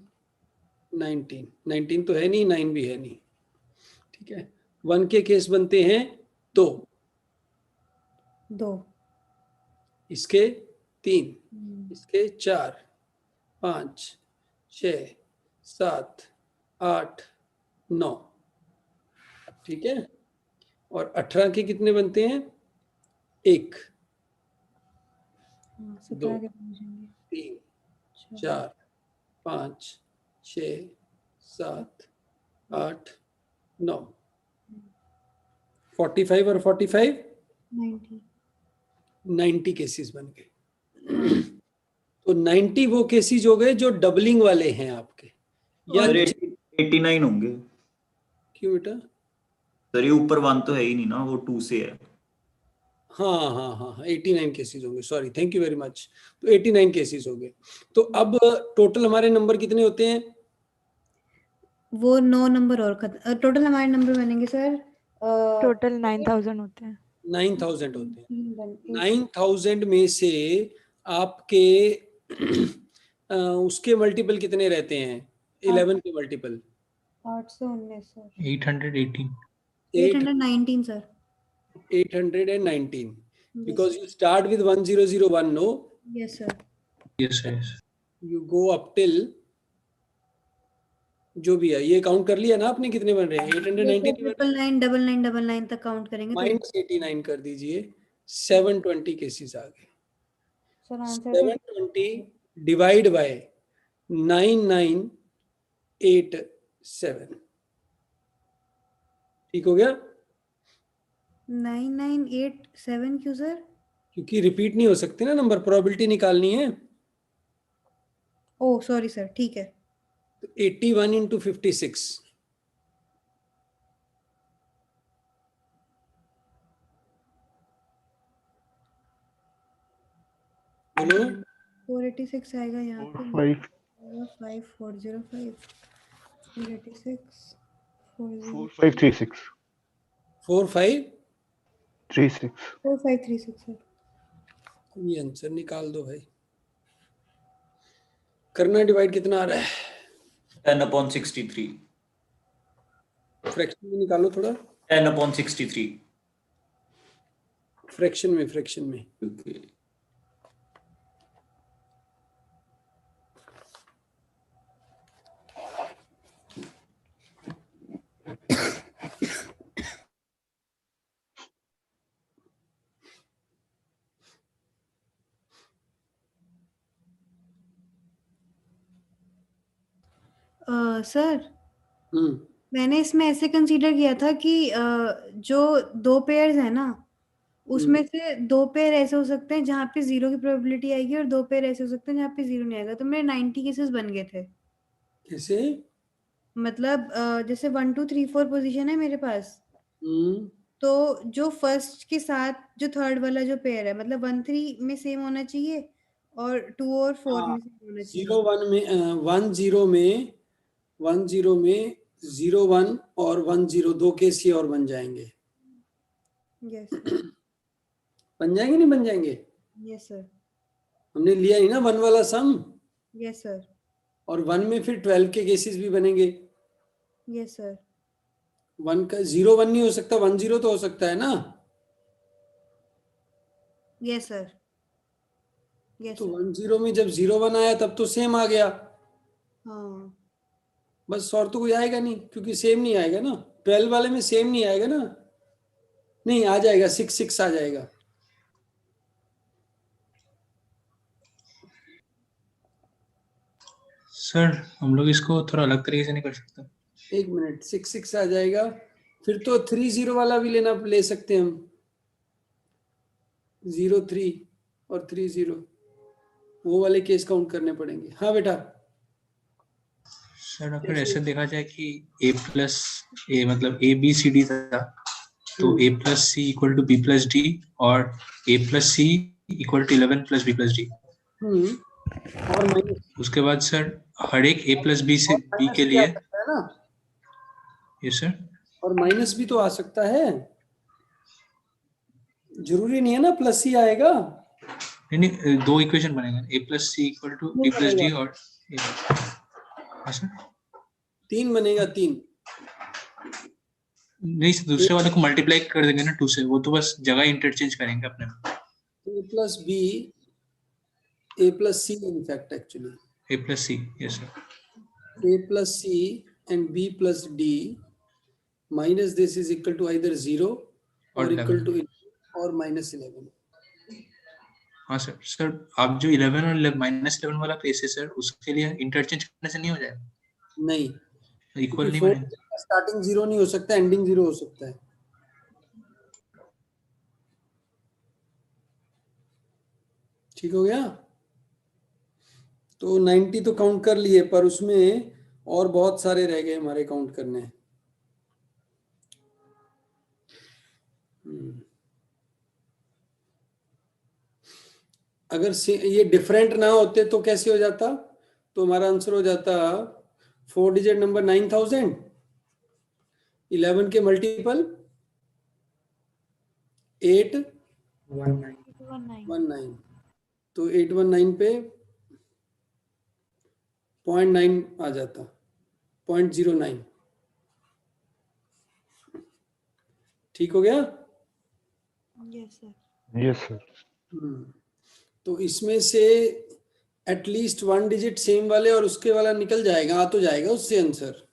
19। 19 तो है नहीं, 9 भी है नहीं। ठीक है, 1 के केस बनते हैं 2, इसके 3, इसके 4 5 6 7 8 9। ठीक है, और 18 के कितने बनते हैं? 1 2 3 4 5 6 7 8 9। 45 और 45 90 केसेस बन गए। तो 90 वो केसेस हो गए जो डबलिंग वाले हैं आपके, या 89 होंगे। क्यों बेटा? सर ये ऊपर 1 तो है ही नहीं ना, वो 2 से है। हाँ हाँ हाँ हाँ 89 केसेस हो गए, sorry, thank you very much. तो 89 केसेस हो गए। तो अब टोटल हमारे नंबर कितने होते हैं? वो 9 नंबर और टोटल हमारे नंबर बनेंगे सर टोटल 9000 होते हैं। 9000 होते हैं। 9000 में से आपके उसके मल्टीपल कितने रहते हैं? 11 के multiple 819 sir 818 819 sir 819 because you start with 1001, no? Yes sir. yes yes You go up till जो भी है, ये काउंट कर लिया ना आपने कितने बन रहे हैं? 819 99999 तक काउंट करेंगे तो माइनस 89 कर दीजिए, 720 केसेस आ गए। सर आंसर 720 डिवाइड बाय 9987, ठीक हो गया? 9987 क्यों सर? क्योंकि रिपीट नहीं हो सकते ना नंबर, प्रोबेबिलिटी निकालनी है। ओह सॉरी सर, ठीक है। तो 81 into 56 बोलो 486 आएगा यहाँ पे 5405 486 4536 4536 4536 सर। ये आंसर निकाल दो भाई। करना डिवाइड कितना आ रहा है? 10/63 फ्रैक्शन में निकालो थोड़ा। 10/63 फ्रैक्शन में Okay. सर मैंने इसमें ऐसे कंसीडर किया था कि जो 2 पेयर्स है ना, उसमें से 2 पेयर ऐसे हो सकते हैं जहाँ पे 0 की प्रोबेबिलिटी आएगी और 2 पेयर ऐसे हो सकते हैं जहाँ पे 0 नहीं आएगा। तो मेरे 90 केसेस बन गए थे। कैसे? मतलब जैसे 1 2 3 4 पोजीशन है मेरे पास, तो जो फर्स्ट के साथ जो थर्ड वाला जो पेयर है, मतलब 1 3 में सेम होना चाहिए और 2 और 4 में सेम होना चाहिए। 0 1 में 1 0 में 0 1 और 1 0 2 केस ही और बन जाएंगे। यस बन जाएंगे नहीं बन जाएंगे? Yes sir. हमने लिया ही ना 1 वाला सम। Yes sir. और 1 में फिर 12 के केसेस भी बनेंगे। Yes sir. 1 का 0 1 नहीं हो सकता, 1 0 तो हो सकता है ना? Yes sir. तो 1 0 में जब 0 1 आया तब तो सेम आ गया। हाँ बस और तो कोई आएगा नहीं, क्योंकि सेम नहीं आएगा ना। 12 वाले में सेम नहीं आएगा ना। नहीं आ जाएगा, 6 6 आ जाएगा। सर हम लोग इसको थोड़ा अलग तरीके से नहीं कर सकते? एक मिनट, 6 6 आ जाएगा। फिर तो 3 0 वाला भी ले सकते हैं हम। 0 3 और 3 0 वो वाले केस काउंट करने पड़ेंगे। हाँ बेटा। सर अगर ऐसे देखा जाए कि a प्लस a मतलब a b c d था, तो a plus c equal to b plus d और a plus c equal to 11 plus b plus d। और उसके बाद सर हर एक a प्लस b से b के लिए यस सर। और माइनस भी तो आ सकता है, जरूरी नहीं है ना प्लस ही आएगा। नहीं दो इक्वेशन बनेगा, a plus c equal to b plus d और सर 3 बनेगा। 3 नहीं, दूसरे वाले को मल्टीप्लाई कर देंगे ना 2 से, वो तो बस जगह इंटरचेंज करेंगे अपने में। a plus b, a plus c in fact actually a plus c, yes sir, a plus c and b plus d minus this is equal to either 0 or equal to or minus 11। हाँ sir. Sir आप जो 11 और minus 11 वाला case है sir, उसके लिए interchange करने से नहीं हो जाएगा? नहीं, इक्वल नहीं बनेगा। स्टार्टिंग 0 नहीं हो सकता, एंडिंग 0 हो सकता है। ठीक हो गया? तो 90 तो काउंट कर लिए, पर उसमें और बहुत सारे रह गए हमारे काउंट करने। अगर ये डिफरेंट ना होते तो कैसे हो जाता? तो हमारा आंसर हो जाता 4 डिजिट नंबर 9000, 11 के मल्टीपल 819, तो 819 पे 0.9 आ जाता, 0.09। ठीक हो गया? Yes sir. Yes sir. तो इसमें से एटलीस्ट 1 डिजिट सेम वाले और उसके वाला निकल जाएगा, आ तो जाएगा उससे आंसर।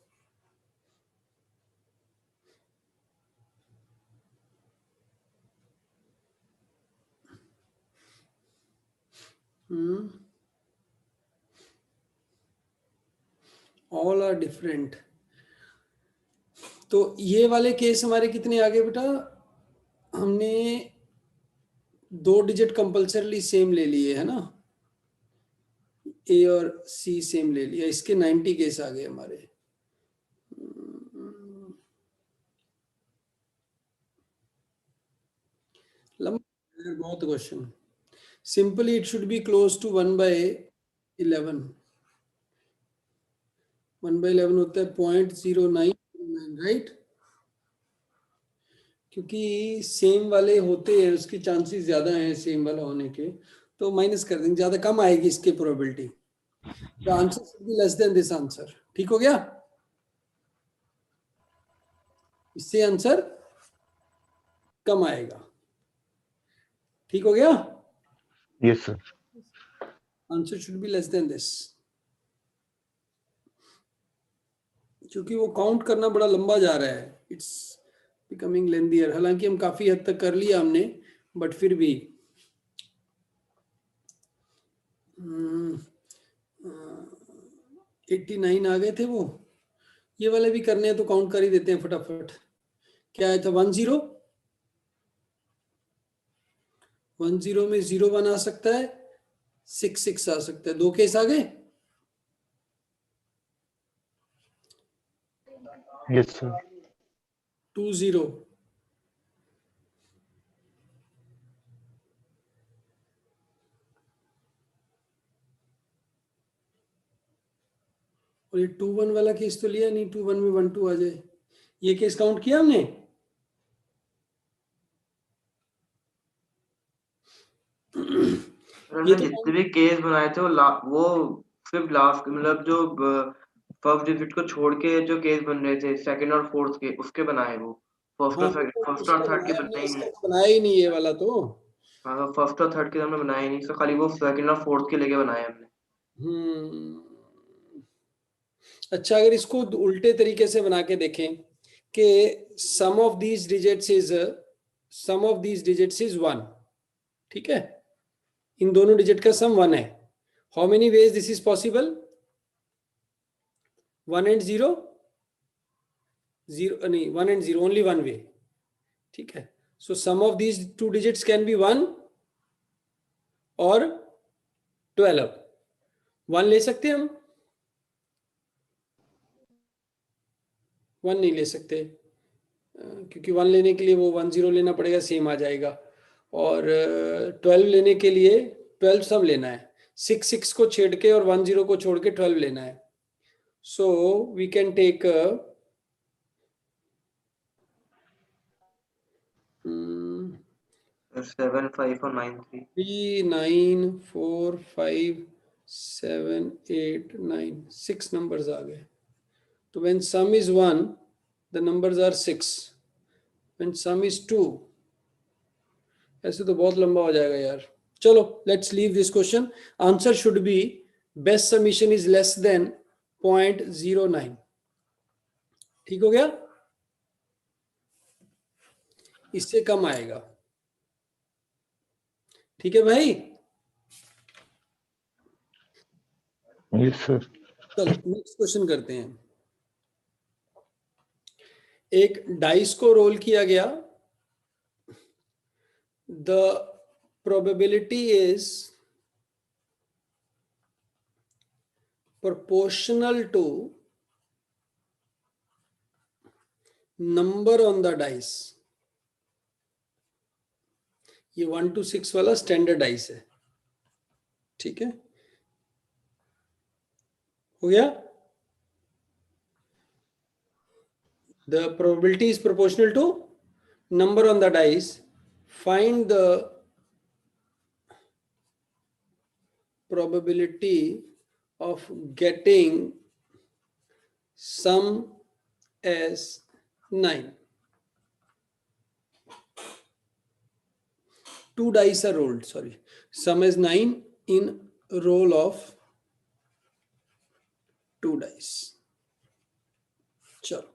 All are different. तो ये वाले केस हमारे कितने आगे बेटा? हमने 2 डिजिट कंपल्सरली सेम ले लिए है ना, ए और सी सेम ले लिया, इसके 90 केस आ गए हमारे। लंबा बहुत question. Simply it should be close to 1/11। 1/11 होता है 0.09, राइट? क्योंकि सेम वाले होते हैं उसके चांसेस ज्यादा हैं सेम वाला होने के, तो माइनस कर देंगे, ज्यादा कम आएगी इसकी probability. The answer should be less than this answer. ठीक हो गया? इससे आंसर कम आएगा। ठीक हो गया? Yes sir. Answer should be less than this, क्योंकि वो काउंट करना बड़ा लंबा जा रहा है, इट्स बिकमिंग लेंथियर। हालांकि हम काफी हद तक कर लिया हमने, बट फिर भी 89 आ गए थे वो। ये वाले भी करने हैं तो काउंट कर ही देते हैं फटाफट। क्या आया था? 10 में 01 आ सकता है, 66 आ सकता है। 2 केस आ गए। Yes sir. 20 और ये 21 वाला केस तो लिया नहीं, 21 में 12 आ जाए। ये केस काउंट किया हमने? हमने जितने भी केस बनाए थे वो सिर्फ लास्ट मतलब जो फर्स्ट डिजिट को छोड़ के जो केस बन रहे थे सेकंड और फोर्थ के, उसके बनाए वो। फर्स्ट और थर्ड के बनाए ही नहीं। बनाया ही नहीं ये वाला तो। हाँ, फर्स्ट और थर्ड के हमने बनाए ही नहीं, तो खाली वो सेकंड और फोर्थ के लेके बनाए हमने। अच्छा, अगर इसको उल्टे तरीके से बना के देखें कि सम ऑफ दीज डिजिट्स इज 1, ठीक है? इन दोनों डिजिट का सम 1 है। How many ways this is possible? 1 and 0 नहीं, 1 and 0 ओनली 1 वे, ठीक है? So sum of these 2 digits can be 1 और 12। 1 ले सकते हैं हम? 1 नहीं ले सकते, क्योंकि 1 लेने के लिए वो 10 लेना पड़ेगा, सेम आ जाएगा। और 12 लेने के लिए 12 सम लेना है, 6 को छेड़ के और 10 को छोड़ के 12 लेना है। सो वी कैन टेक 7 5 और 9 3 3 9 4 5 7 8 9 6 नंबर्स आ गए। तो when sum is 1 the numbers are 6, when sum is 2, ऐसे तो बहुत लंबा हो जाएगा यार। चलो let's leave this question. Answer should be best summation is less than 0.09। ठीक हो गया? इससे कम आएगा। ठीक है भाई? Yes sir. चलो नेक्स्ट क्वेश्चन करते हैं। एक डाइस को रोल किया गया, the probability is proportional to number on the dice। ये 1 to 6 वाला स्टैंडर्ड डाइस है, ठीक है, हो गया। The probability is proportional to number on the dice. Find the probability of getting sum as 9. 2 dice are rolled, sorry. Sum as 9 in roll of 2 dice. चलो,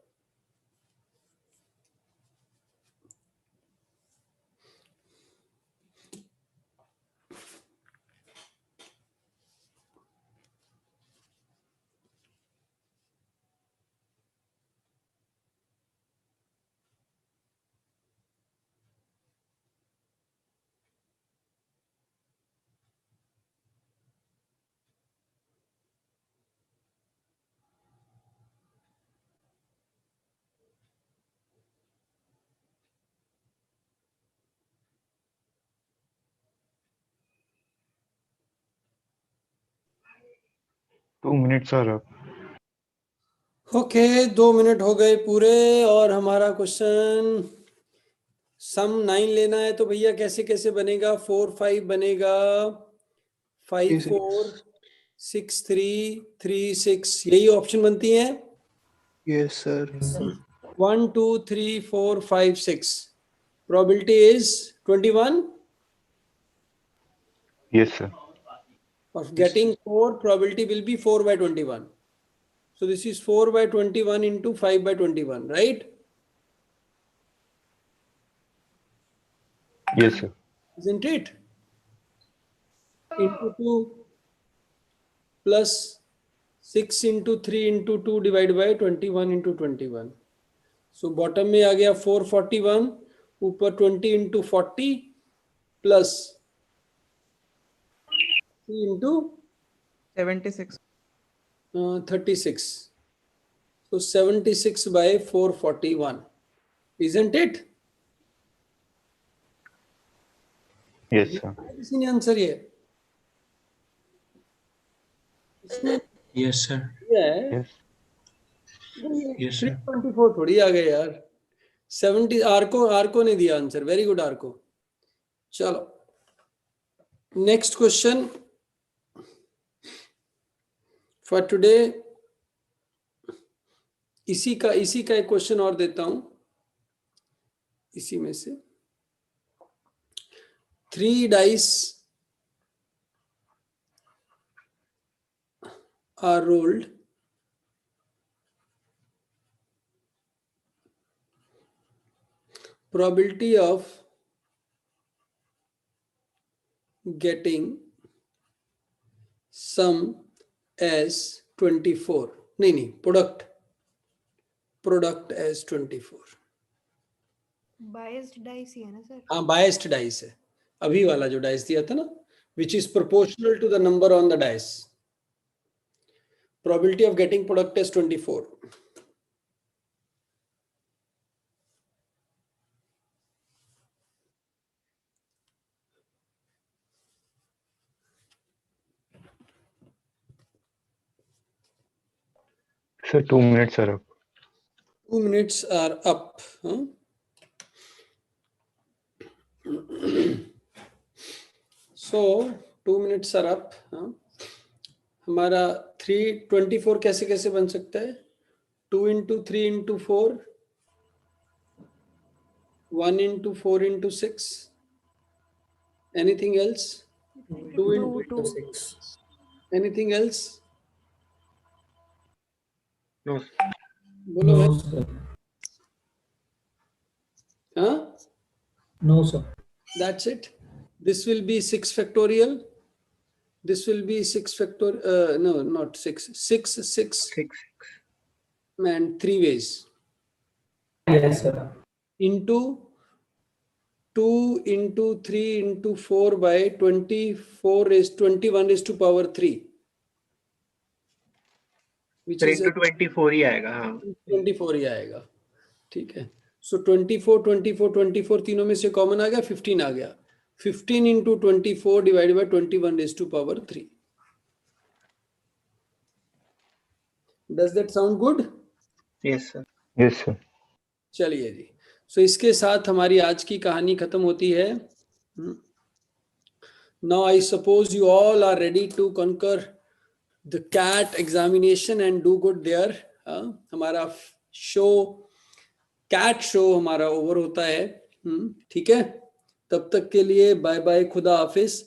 two minutes are up. Okay, 2 minute हो गए पूरे। और हमारा question सम 9 लेना है तो भैया कैसे कैसे बनेगा? 4 5 बनेगा, 5 4 6 3 3 6, यही ऑप्शन बनती है। Yes sir. 1 2 3 4 5 6, probability is 21 yes sir. of getting 4, probability will be 4 by 21. So this is 4 by 21 into 5 by 21, right? Yes sir। Isn't it? Into 2 plus 6 into 3 into 2 divided by 21 into 21. So bottom में आ गया 441, ऊपर 20 into 40 plus 3 into 76 36. So 76 by 441, isn't it? Yes sir। किसी ने answer ये? Yes sir. Yes। Yes sir. 324 थोड़ी आ गए यार, 70। आर्को ने दिया आंसर, वेरी गुड आर्को। चलो नेक्स्ट क्वेश्चन फॉर टुडे। इसी का एक क्वेश्चन और देता हूं, इसी में से 3 dice are rolled. Probability of getting sum as 24, नहीं product as 24। बायस्ड डाइस ही है ना सर? हाँ बायस्ड डाइस है, अभी वाला जो डाइस दिया था ना, which is proportional to the number on the dice. Probability of getting product as 24. Sir 2 minutes are up। 2 minutes are up, huh? So 2 minutes are up, huh? हमारा 324 कैसे कैसे बन सकता है? 2 into 3 into 4, 1 into 4 into 6, anything else? 2 into 6, anything else? No। बोलो No भाई। sir। हाँ? No sir। That's it. This will be 6 factorial. This will be 6 factorial. No, not 6. 6 and 3 ways. Yes sir। Into 2 into 3 into 4 by 24 is 21 raised to power 3. Which is into 24 ही आएगा। हाँ 24 ही आएगा, ठीक है। So 24 24 24 तीनों में से common आ गया, 15 आ गया। 15 into 24 divided by 21 raised to power 3. Does that sound good? Yes, sir. Yes, sir. चलिए जी. So इसके साथ हमारी आज की कहानी खत्म होती है. Now I suppose you all are ready to conquer the CAT examination and do good there. हमारा शो CAT शो हमारा ओवर होता है. ठीक है. तब तक के लिए बाय बाय, खुदा हाफिज.